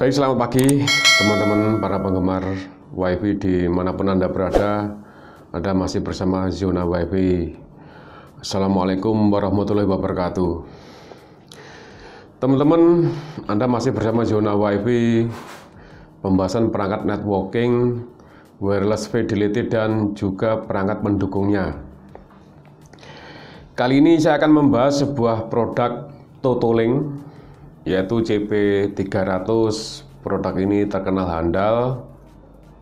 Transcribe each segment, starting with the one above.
Baik, selamat pagi teman-teman para penggemar WiFi dimanapun Anda berada. Anda masih bersama Zona WiFi. Assalamualaikum warahmatullahi wabarakatuh. Teman-teman, Anda masih bersama Zona WiFi, pembahasan perangkat networking, wireless fidelity, dan juga perangkat pendukungnya. Kali ini saya akan membahas sebuah produk Totolink, yaitu CP300. Produk ini terkenal handal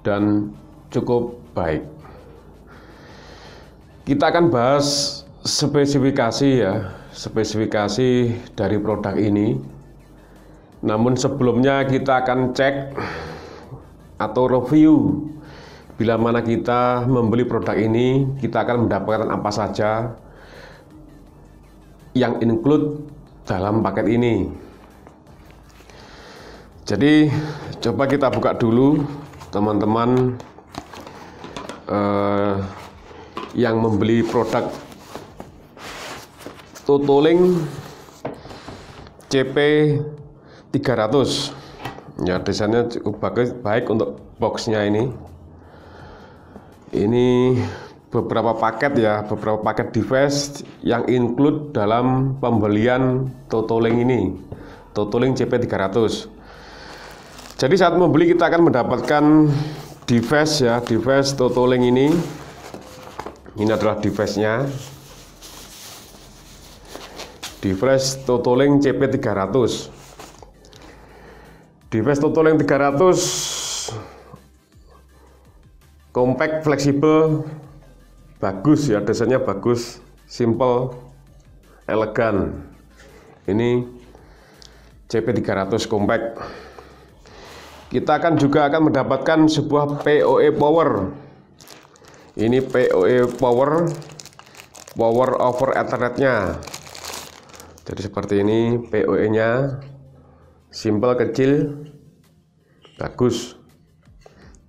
dan cukup baik. Kita akan bahas spesifikasi dari produk ini. Namun sebelumnya kita akan cek atau review bila mana kita membeli produk ini, kita akan mendapatkan apa saja yang include dalam paket ini. Jadi coba kita buka dulu teman-teman yang membeli produk Totolink CP300. Ya, desainnya cukup baik untuk boxnya ini. Ini beberapa paket ya, beberapa paket device yang include dalam pembelian Totolink ini, Totolink CP300. Jadi saat membeli kita akan mendapatkan device ya, device Totolink ini. Ini adalah device-nya. Device Totolink CP300. Device Totolink 300 compact, fleksibel, bagus ya, desainnya bagus, simple, elegan. Ini CP300 compact. Kita juga akan mendapatkan sebuah PoE power. Ini PoE power over Ethernet-nya. Jadi seperti ini PoE-nya, simple, kecil, bagus,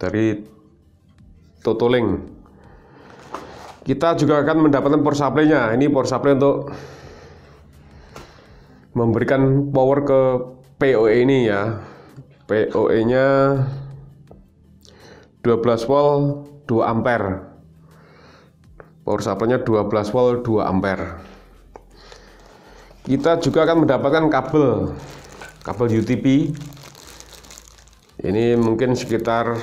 dari Totolink. Kita juga akan mendapatkan power supply-nya. Ini power supply untuk memberikan power ke PoE ini ya. PoE-nya 12 volt 2 ampere. Power supply-nya 12 volt 2 ampere. Kita juga akan mendapatkan kabel UTP. Ini mungkin sekitar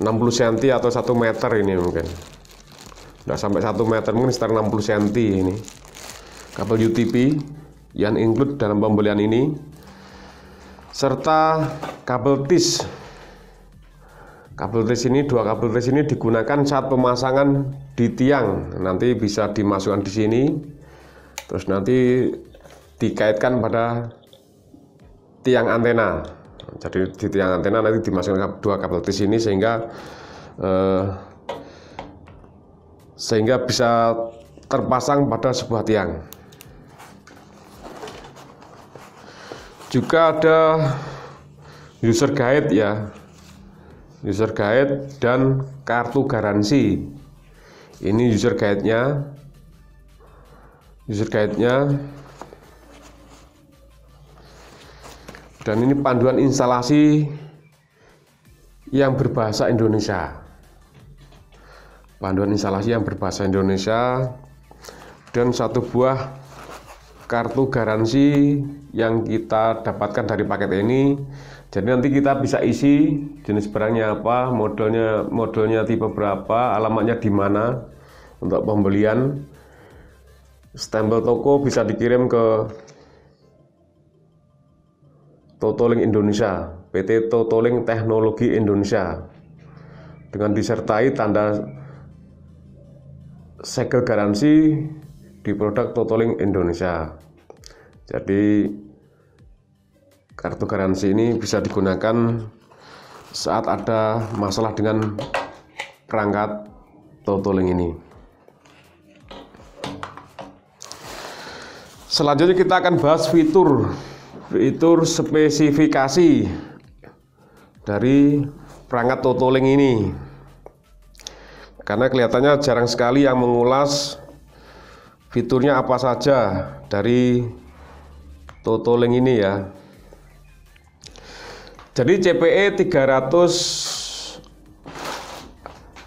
60 cm atau 1 meter ini mungkin. Nggak sampai 1 meter, mungkin sekitar 60 cm ini. Kabel UTP yang include dalam pembelian ini, serta kabel TIS. Kabel TIS ini, dua kabel TIS ini digunakan saat pemasangan di tiang. Nanti bisa dimasukkan di sini, terus nanti dikaitkan pada tiang antena. Jadi di tiang antena nanti dimasukkan dua kabel TIS ini sehingga bisa terpasang pada sebuah tiang. Juga ada user guide ya, user guide dan kartu garansi. Ini user guide-nya, dan ini panduan instalasi yang berbahasa Indonesia. Panduan instalasi yang berbahasa Indonesia dan satu buah kartu garansi yang kita dapatkan dari paket ini. Jadi nanti kita bisa isi jenis barangnya apa, modelnya tipe berapa, alamatnya di mana untuk pembelian. Stempel toko bisa dikirim ke Totolink Indonesia, PT Totolink Teknologi Indonesia, dengan disertai tanda segel garansi di produk Totolink Indonesia. Jadi kartu garansi ini bisa digunakan saat ada masalah dengan perangkat Totolink ini. Selanjutnya kita akan bahas fitur spesifikasi dari perangkat Totolink ini. Karena kelihatannya jarang sekali yang mengulas fiturnya apa saja dari Totolink ini ya. Jadi CPE 300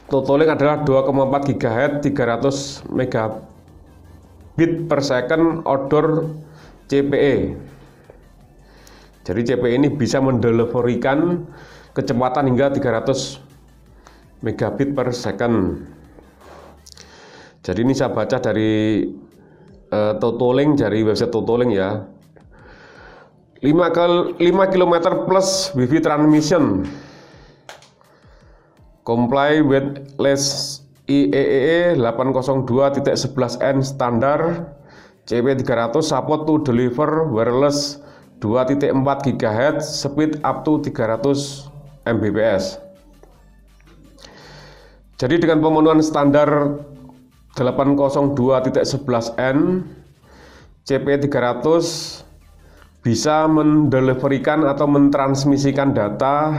total link adalah 2,4 GHz 300 megabit per second odor CPE. Jadi CPE ini bisa mendeliverikan kecepatan hingga 300 megabit per second. Jadi ini saya baca dari Totolink, dari website Totolink ya. 5 km plus Wi-Fi transmission, comply with LES IEEE 802.11n standar. CPE 300 support to deliver wireless 2.4 GHz speed up to 300 Mbps. Jadi dengan pemenuhan standar 802.11n, CPE 300 bisa mendeliverikan atau mentransmisikan data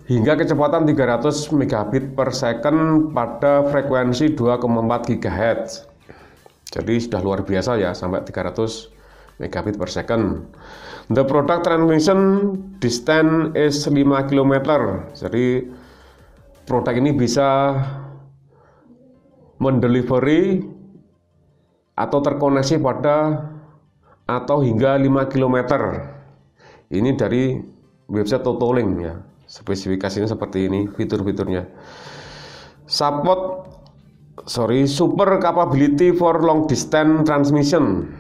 hingga kecepatan 300 megabit per second pada frekuensi 2,4 GHz. Jadi sudah luar biasa ya, sampai 300 megabit per second. The product transmission distance is 5 km. Jadi produk ini bisa mendelivery atau terkoneksi pada atau hingga 5 km. Ini dari website Totolink ya. Spesifikasinya seperti ini, fitur-fiturnya. Super capability for long distance transmission.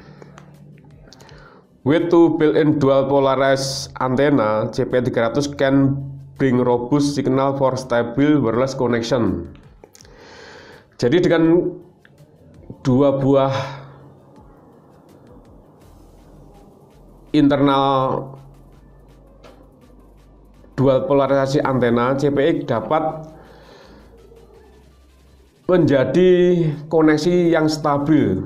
With two built-in dual polarized antenna, CPE 300 can bring robust signal for stable wireless connection. Jadi dengan dua buah internal dual polarisasi antena, CPE dapat menjadi koneksi yang stabil.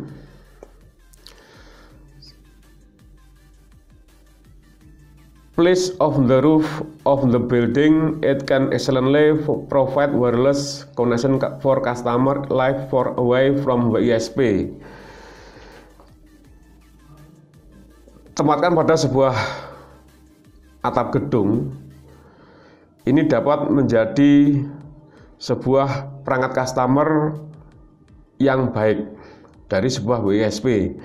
Placed on the roof of the building, it can excellently provide wireless connection for customer live far away from WISP. Tempatkan pada sebuah atap gedung, ini dapat menjadi sebuah perangkat customer yang baik dari sebuah WISP.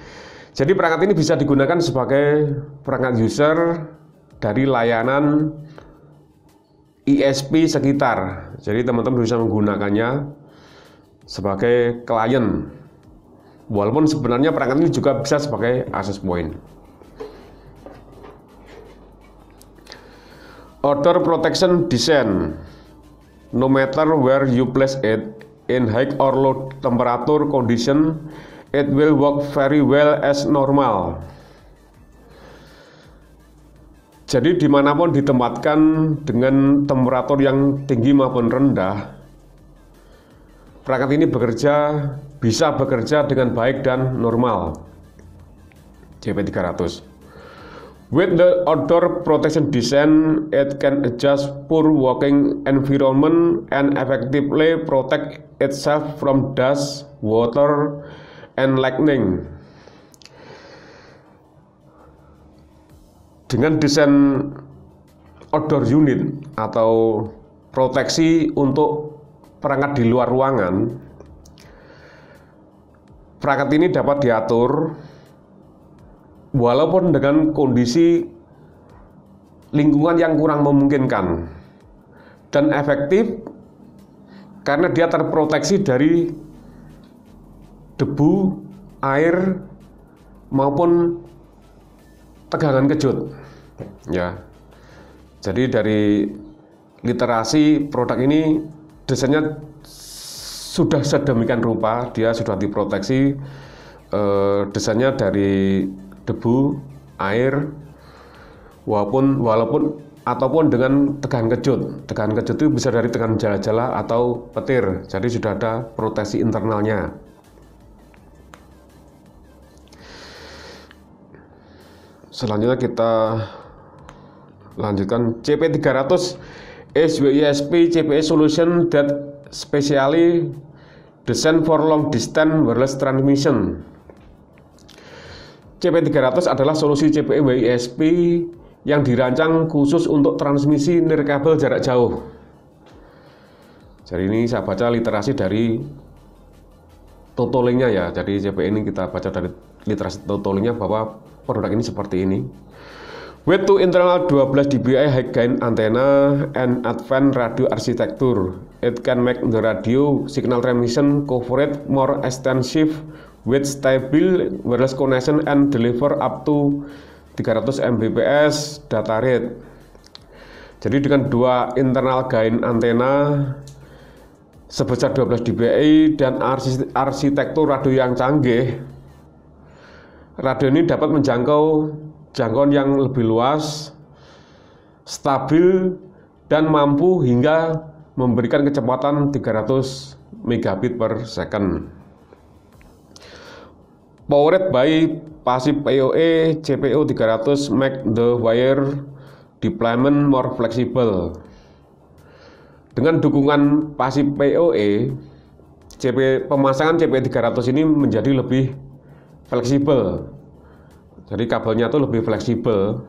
Jadi perangkat ini bisa digunakan sebagai perangkat user dari layanan ISP sekitar. Jadi teman-teman bisa menggunakannya sebagai klien. Walaupun sebenarnya perangkat ini juga bisa sebagai access point. Odor protection design. No matter where you place it, in high or low temperature condition, it will work very well as normal. Jadi dimanapun ditempatkan dengan temperatur yang tinggi maupun rendah, perangkat ini bisa bekerja dengan baik dan normal. CPE 300. With the outdoor protection design, it can adjust poor working environment and effectively protect itself from dust, water, and lightning. Dengan desain outdoor unit atau proteksi untuk perangkat di luar ruangan, perangkat ini dapat diatur walaupun dengan kondisi lingkungan yang kurang memungkinkan dan efektif karena dia terproteksi dari debu, air maupun tegangan kejut ya. Jadi dari literasi produk ini desainnya sudah sedemikian rupa, dia sudah diproteksi desainnya dari debu, air walaupun ataupun dengan tegangan kejut. Tegangan kejut itu bisa dari tegangan jala-jala atau petir. Jadi sudah ada proteksi internalnya. Selanjutnya kita lanjutkan. CPE 300 is WISP CPE solution that specially designed for long distance wireless transmission. CPE 300 adalah solusi CPE WISP yang dirancang khusus untuk transmisi nirkabel jarak jauh. Jadi ini saya baca literasi dari totolingnya ya. Jadi CPE ini kita baca dari literasi totolingnya bahwa produk ini seperti ini. With two internal 12 dBi high gain antenna and advanced radio architecture, it can make the radio signal transmission coverage more extensive with stable wireless connection and deliver up to 300 Mbps data rate. Jadi dengan dua internal gain antena sebesar 12 dBi dan arsitektur radio yang canggih, radio ini dapat menjangkau jangkauan yang lebih luas, stabil, dan mampu hingga memberikan kecepatan 300 megabit per second. Powered by passive PoE, CPO 300 make the wire deployment more flexible. Dengan dukungan passive PoE, pemasangan CPE 300 ini menjadi lebih fleksibel. Jadi kabelnya itu lebih fleksibel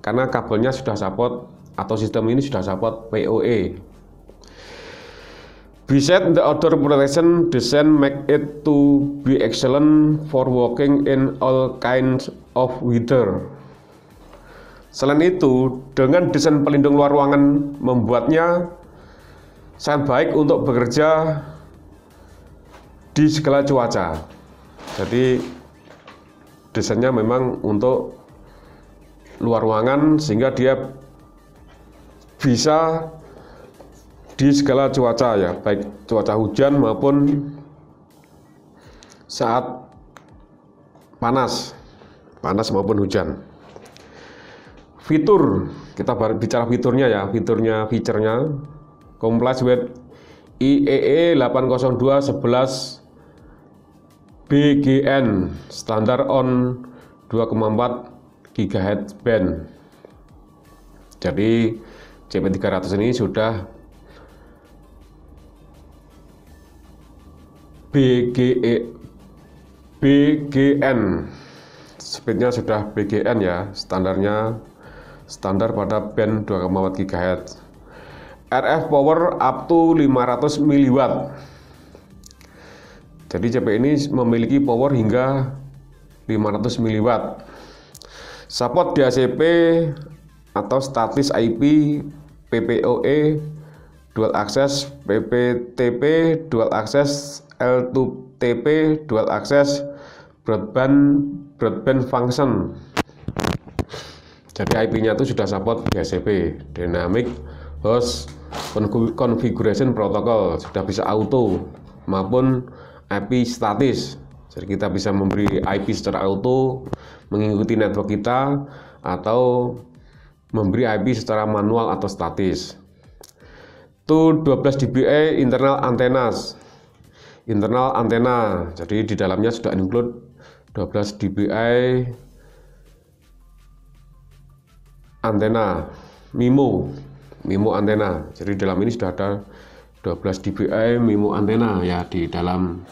karena kabelnya sudah support atau sistem ini sudah support PoE. Besides the outdoor protection, design make it to be excellent for working in all kinds of weather. Selain itu, dengan desain pelindung luar ruangan membuatnya sangat baik untuk bekerja di segala cuaca. Jadi desainnya memang untuk luar ruangan sehingga dia bisa di segala cuaca ya, baik cuaca hujan maupun saat panas maupun hujan. Fitur, kita bicara fiturnya ya, fiturnya complies with IEEE 802.11 BGN standar on 2,4 GHz band. Jadi CPE 300 ini sudah BGN, speednya sudah BGN ya, standar pada band 2,4 GHz. RF power up to 500 mW. Jadi CPE ini memiliki power hingga 500 mW. Support DHCP atau statis IP, PPoE, dual access, PPTP, dual access, L2TP, dual access, broadband function. Jadi IP-nya itu sudah support DHCP, Dynamic Host Configuration Protocol, sudah bisa auto maupun IP statis. Jadi kita bisa memberi IP secara auto mengikuti network kita atau memberi IP secara manual atau statis. Itu 12 dBi internal antena. Jadi di dalamnya sudah include 12 dBi antena MIMO antena. Jadi dalam ini sudah ada 12 dBi MIMO antena ya di dalam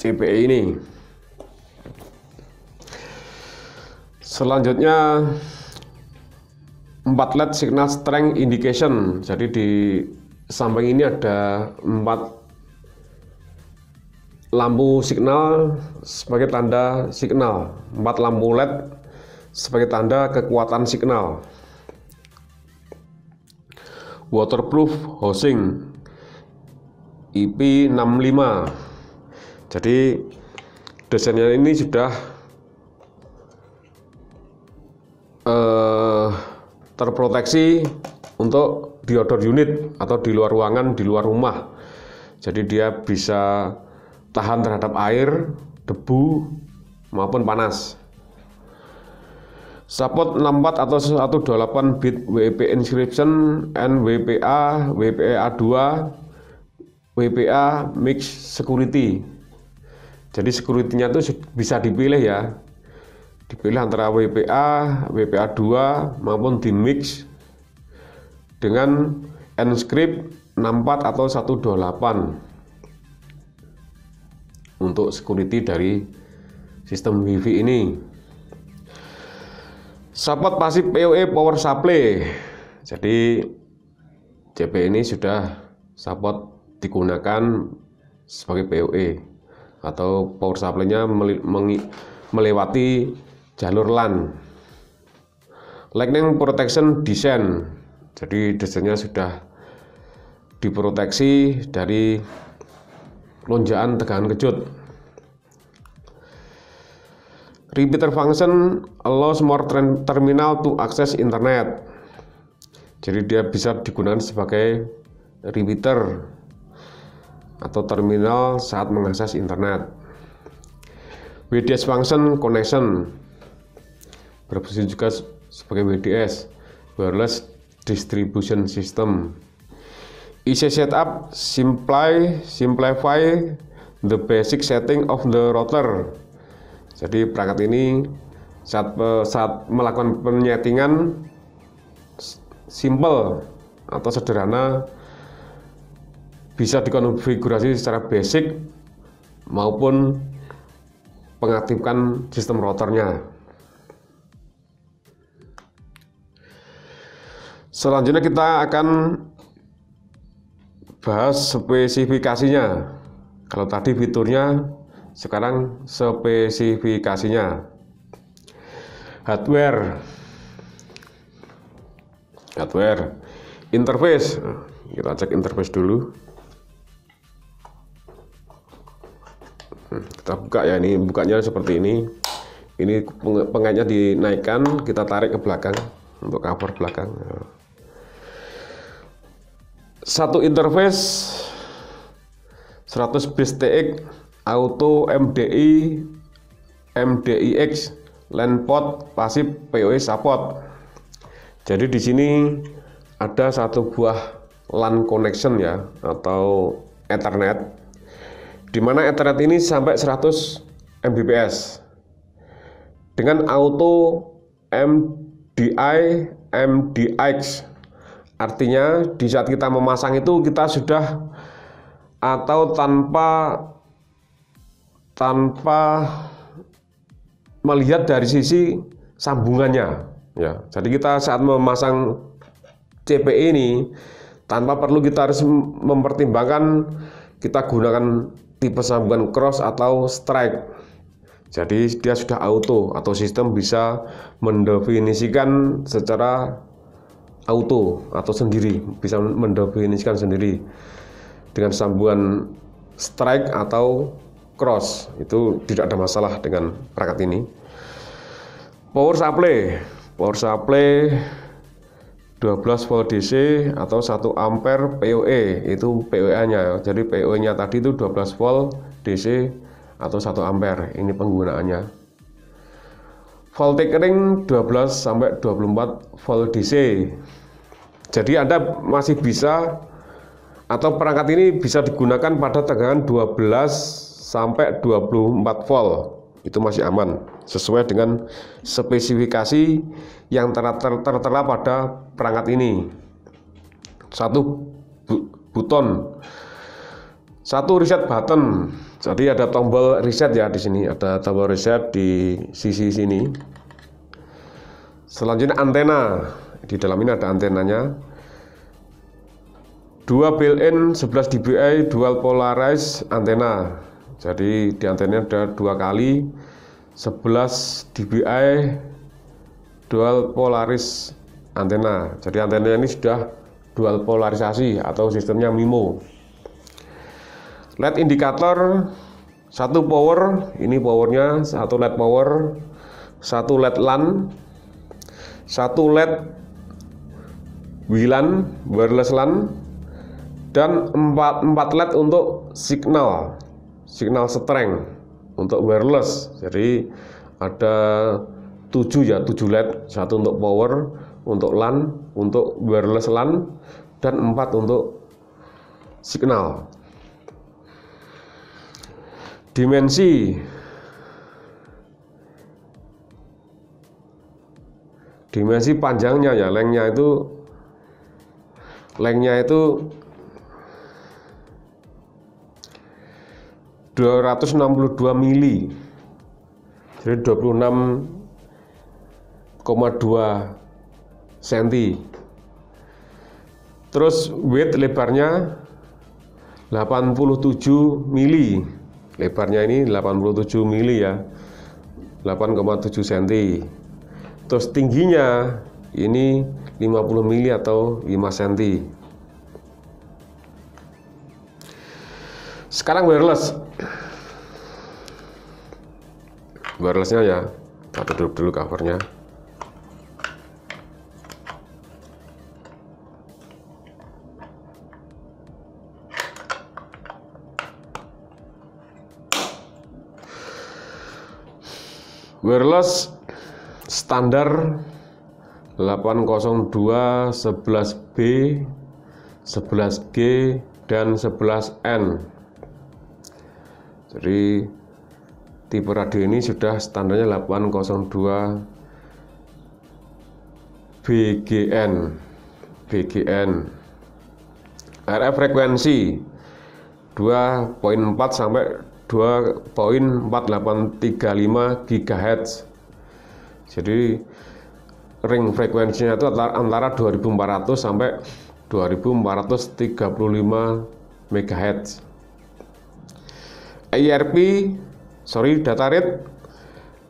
CPE ini. Selanjutnya 4 LED signal strength indication. Jadi di samping ini ada 4 lampu signal sebagai tanda signal, 4 lampu LED sebagai tanda kekuatan signal. Waterproof housing IP65. Jadi desainnya ini sudah terproteksi untuk di outdoor unit atau di luar ruangan, di luar rumah. Jadi dia bisa tahan terhadap air, debu maupun panas. Support 64 atau 128 bit WP encryption and WPA, WPA2, WPA mix security. Jadi security-nya itu bisa dipilih ya. Dipilih antara WPA, WPA2 maupun di mix dengan encrypt 64 atau 128 untuk security dari sistem WiFi ini. Support pasif PoE power supply. Jadi CP ini sudah support digunakan sebagai PoE atau power supply-nya melewati jalur LAN. Lightning protection design. Jadi desainnya sudah diproteksi dari lonjakan tegangan kejut. Repeater function allows more terminal to access internet. Jadi dia bisa digunakan sebagai repeater atau terminal saat mengakses internet. WDS function connection berfungsi juga sebagai WDS, wireless distribution system. IC setup simplify the basic setting of the router. Jadi perangkat ini saat melakukan penyetingan simple atau sederhana, bisa dikonfigurasi secara basic maupun pengaktifkan sistem routernya. Selanjutnya kita akan bahas spesifikasinya. Kalau tadi fiturnya, sekarang spesifikasinya. Hardware, interface. Kita cek interface dulu. Kita buka ya, ini bukanya seperti ini. Ini pengaitnya dinaikkan, kita tarik ke belakang untuk cover belakang. Satu interface 100 bits TX auto MDI MDIX LAN port pasif PoE support. Jadi di sini ada satu buah LAN connection ya, atau Ethernet, di mana Ethernet ini sampai 100 Mbps dengan auto MDI MDIX. Artinya di saat kita memasang itu kita sudah atau tanpa melihat dari sisi sambungannya ya. Jadi kita saat memasang CPI ini tanpa perlu kita harus mempertimbangkan kita gunakan tipe sambungan cross atau strike. Jadi dia sudah auto atau sistem bisa mendefinisikan secara auto atau sendiri, bisa mendefinisikan sendiri dengan sambungan strike atau cross. Itu tidak ada masalah dengan perangkat ini. Power supply 12 volt DC atau 1 ampere PoE, itu PoE-nya. Jadi PoE-nya tadi itu 12 volt DC atau 1 ampere. Ini penggunaannya. Voltage ring 12 sampai 24 volt DC. Jadi Anda masih bisa, atau perangkat ini bisa digunakan pada tegangan 12 sampai 24 volt. Itu masih aman sesuai dengan spesifikasi yang tertera pada perangkat ini. Satu button, satu reset button. Jadi ada tombol reset ya di sini, ada tombol reset di sisi sini. Selanjutnya antena, di dalam ini ada antenanya. Dua built-in 11 dBi dual polarized antena. Jadi di antenanya ada 2 kali 11 dBi dual polaris antena. Jadi antena ini sudah dual polarisasi atau sistemnya MIMO. LED indikator, satu power, ini powernya, satu LED power, satu LED LAN, satu LED WLAN, wireless LAN, dan 4 LED untuk signal strength untuk wireless. Jadi ada 7 ya, 7 LED, satu untuk power, untuk LAN, untuk wireless LAN, dan 4 untuk signal. Dimensi panjangnya ya, lengthnya itu 262 mili. Jadi 26 cm. Terus width lebarnya 87 mili. Lebarnya ini 87 mili ya. 8,7 cm. Terus tingginya ini 50 mili atau 5 cm. Sekarang wireless. Wirelessnya ya, kita tutup dulu covernya. Wireless standar 802, 11B, 11G, dan 11N. Jadi tipe radio ini sudah standarnya 802 BGN. RF frekuensi 2.4 sampai 2.4835 GHz. Jadi ring frekuensinya itu antara 2400 sampai 2435 MHz.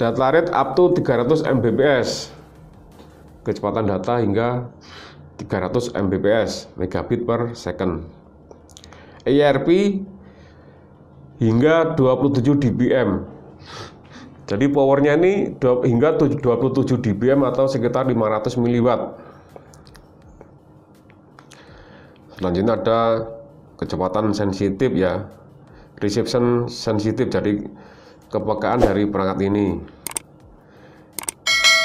Data rate up to 300 Mbps. Kecepatan data hingga 300 Mbps, megabit per second. EIRP hingga 27 dBm. Jadi powernya ini hingga 27 dBm atau sekitar 500 mW. Selanjutnya ada kecepatan sensitif ya, reception sensitif, jadi kepekaan dari perangkat ini.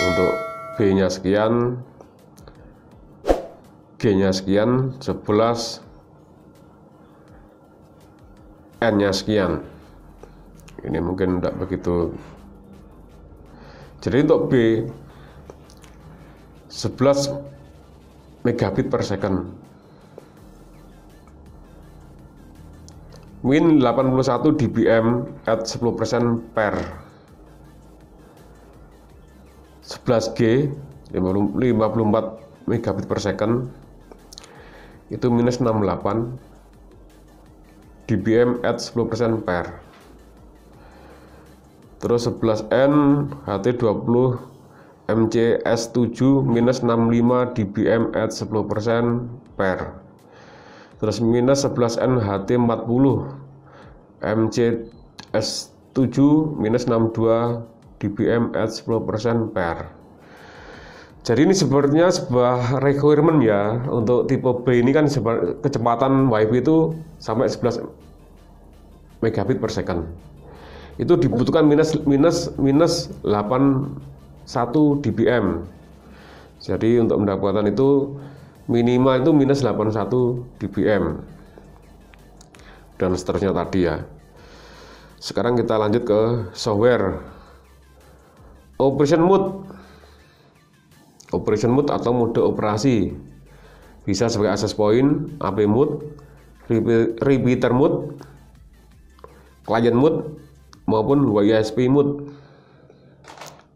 Untuk B-nya sekian, G-nya sekian, 11, N-nya sekian. Ini mungkin tidak begitu. Jadi untuk B 11 megabit per second. Min 81 dBm at 10% per. 11G 54 megabit per second. Itu minus 68 dBm at 10% per. Terus 11N HT20 MCS7 minus 65 dBm at 10% per. Terus minus 11N HT40 MCS7 minus 62 dBm at 10% per. Jadi ini sebenarnya sebuah requirement ya. Untuk tipe B ini kan kecepatan WiFi itu sampai 11 megabit per second. Itu dibutuhkan minus 81 dBm. Jadi untuk mendapatkan itu minimal itu minus 81 dBm dan seterusnya tadi ya. Sekarang kita lanjut ke software. Operation mode atau mode operasi bisa sebagai access point, AP mode, repeater mode, client mode, maupun WISP mode.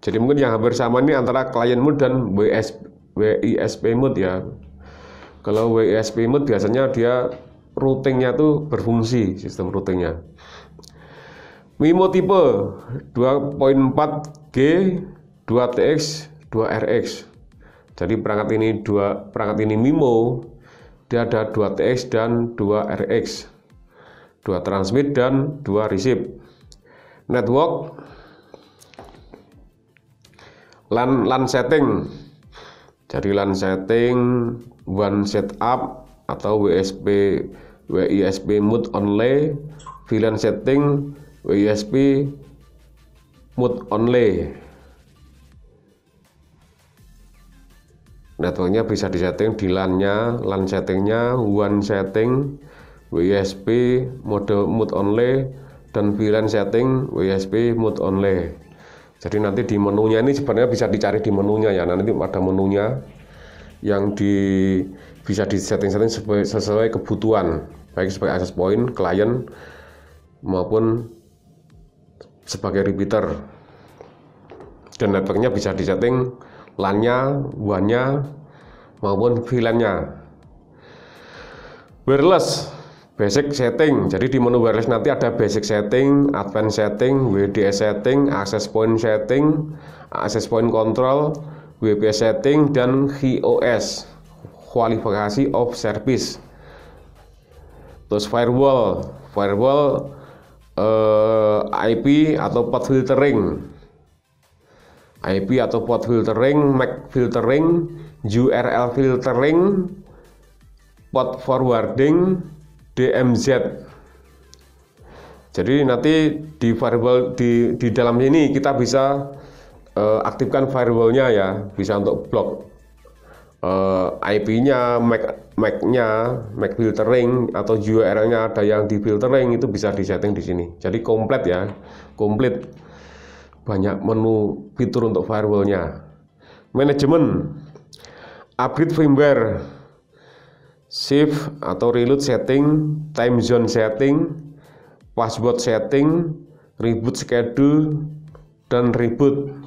Jadi mungkin yang hampir sama ini antara client mode dan WISP mode ya. Kalau WISP mode biasanya dia routingnya tuh berfungsi, sistem routingnya. MIMO tipe 2.4G, 2TX, 2RX. Jadi perangkat ini MIMO, dia ada 2TX dan 2RX, 2 transmit dan 2 receive. Network LAN setting. Jadi LAN setting, WAN setup atau WISP mode only, VLAN setting, WISP mode only. Networknya bisa disetting di LAN-nya, LAN settingnya, WAN setting, WISP mode only, dan VLAN setting WISP mode only. Jadi nanti di menunya ini sebenarnya bisa dicari di menunya ya. Nanti ada menunya yang bisa disetting sesuai kebutuhan, baik sebagai access point, klien maupun sebagai repeater. Dan networknya bisa disetting LAN-nya, WAN-nya maupun VLAN-nya. Wireless basic setting. Jadi di menu wireless nanti ada basic setting, advanced setting, WDS setting, access point setting, access point control, WPS setting, dan QoS, kualifikasi of service. Terus firewall IP atau port filtering, MAC filtering, URL filtering, port forwarding, DMZ. Jadi nanti di firewall di dalam ini kita bisa aktifkan firewallnya ya, bisa untuk blok IP-nya, MAC-nya, MAC filtering atau URL-nya ada yang di filtering, itu bisa disetting di sini. Jadi komplit ya, komplit, banyak menu fitur untuk firewallnya. Manajemen, upgrade firmware, shift atau reload setting, time zone setting, password setting, reboot schedule, dan reboot.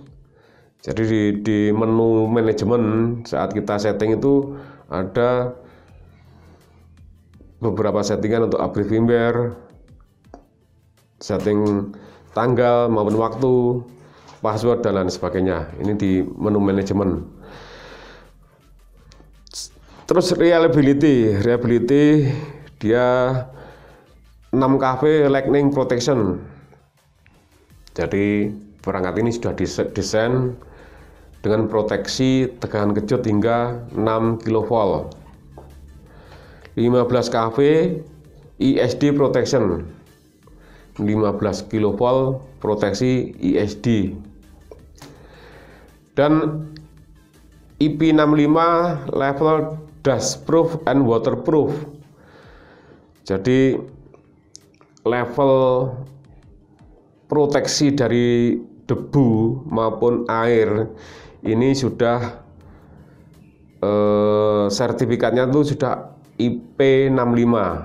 Jadi di menu manajemen saat kita setting itu ada beberapa settingan untuk upgrade firmware, setting tanggal maupun waktu, password, dan lain sebagainya. Ini di menu manajemen. Terus reliability dia 6kV lightning protection. Jadi perangkat ini sudah didesain dengan proteksi tegangan kejut hingga 6 kV. 15kV ISD protection, 15 kV proteksi ISD. Dan IP65 level dustproof and waterproof. Jadi level proteksi dari debu maupun air ini sudah sertifikatnya itu sudah IP65.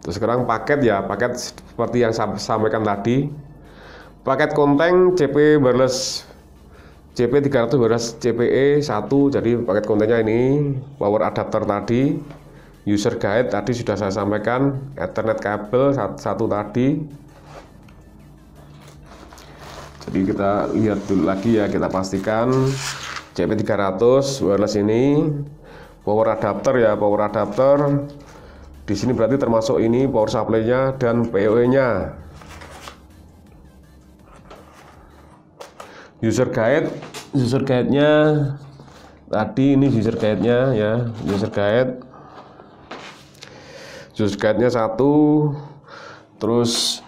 Terus sekarang paket seperti yang saya sampaikan tadi. Paket konten CP wireless CP300 wireless CPE 1. Jadi paket kontennya ini power adapter tadi, user guide tadi sudah saya sampaikan, Ethernet kabel satu tadi. Jadi kita lihat dulu lagi ya, kita pastikan CP300 wireless ini power adapter ya, power adapter. Di sini berarti termasuk ini power supply-nya dan PoE-nya. User guide-nya tadi ini user guide-nya ya, user guide-nya 1. Terus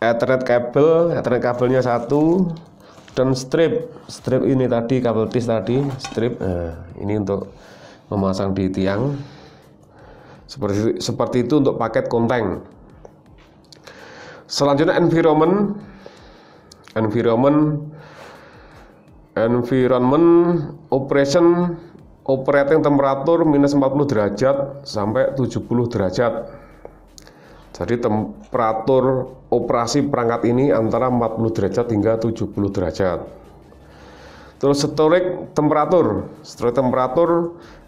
Ethernet kabelnya 1, dan strip ini tadi kabel disk tadi, strip. Nah, ini untuk memasang di tiang. Seperti itu untuk paket konten. Selanjutnya environment operation, operating temperatur minus 40 derajat sampai 70 derajat. Jadi temperatur operasi perangkat ini antara 40 derajat hingga 70 derajat. Terus storage temperatur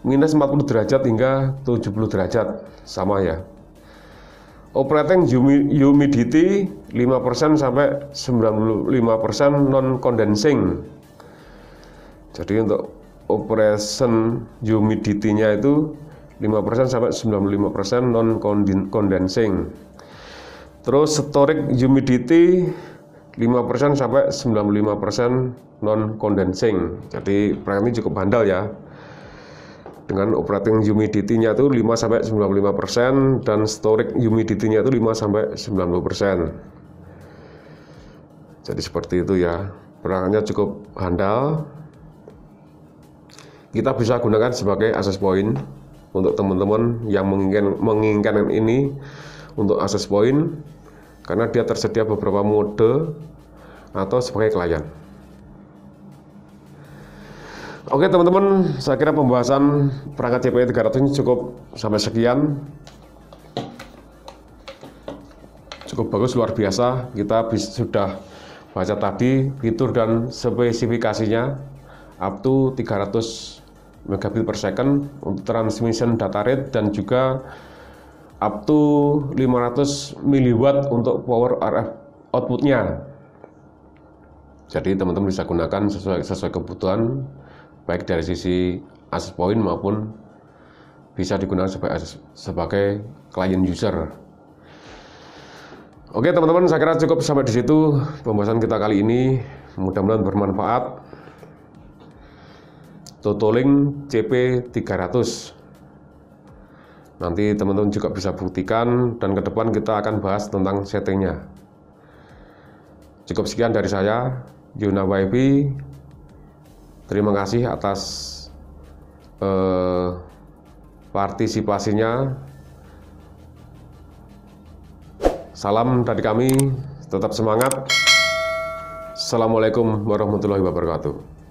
minus 40 derajat hingga 70 derajat, sama ya. Operating humidity 5% sampai 95% non condensing. Jadi untuk operation humidity-nya itu 5% sampai 95% non condensing. Terus storage humidity 5% sampai 95% non condensing. Jadi perangkat ini cukup handal ya. Dengan operating humidity-nya itu 5 sampai 95% dan storage humidity-nya itu 5 sampai 90%. Jadi seperti itu ya. Perangkatnya cukup handal. Kita bisa gunakan sebagai access point untuk teman-teman yang menginginkan ini untuk access point, karena dia tersedia beberapa mode atau sebagai klien. Oke teman-teman, saya kira pembahasan perangkat CPE300 ini cukup sampai sekian. cukup bagus, luar biasa. Kita sudah baca tadi fitur dan spesifikasinya up to 300 megabit per second untuk transmission data rate, dan juga up to 500 miliwatt untuk power RF outputnya. Jadi teman-teman bisa gunakan sesuai kebutuhan, baik dari sisi access point maupun bisa digunakan sebagai client user. Oke teman-teman, saya kira cukup sampai di situ pembahasan kita kali ini. Mudah-mudahan bermanfaat. Totolink CP300. Nanti teman-teman juga bisa buktikan, dan ke depan kita akan bahas tentang settingnya. Cukup sekian dari saya, Yuna WiFi. Terima kasih atas partisipasinya. Salam dari kami, tetap semangat. Assalamualaikum warahmatullahi wabarakatuh.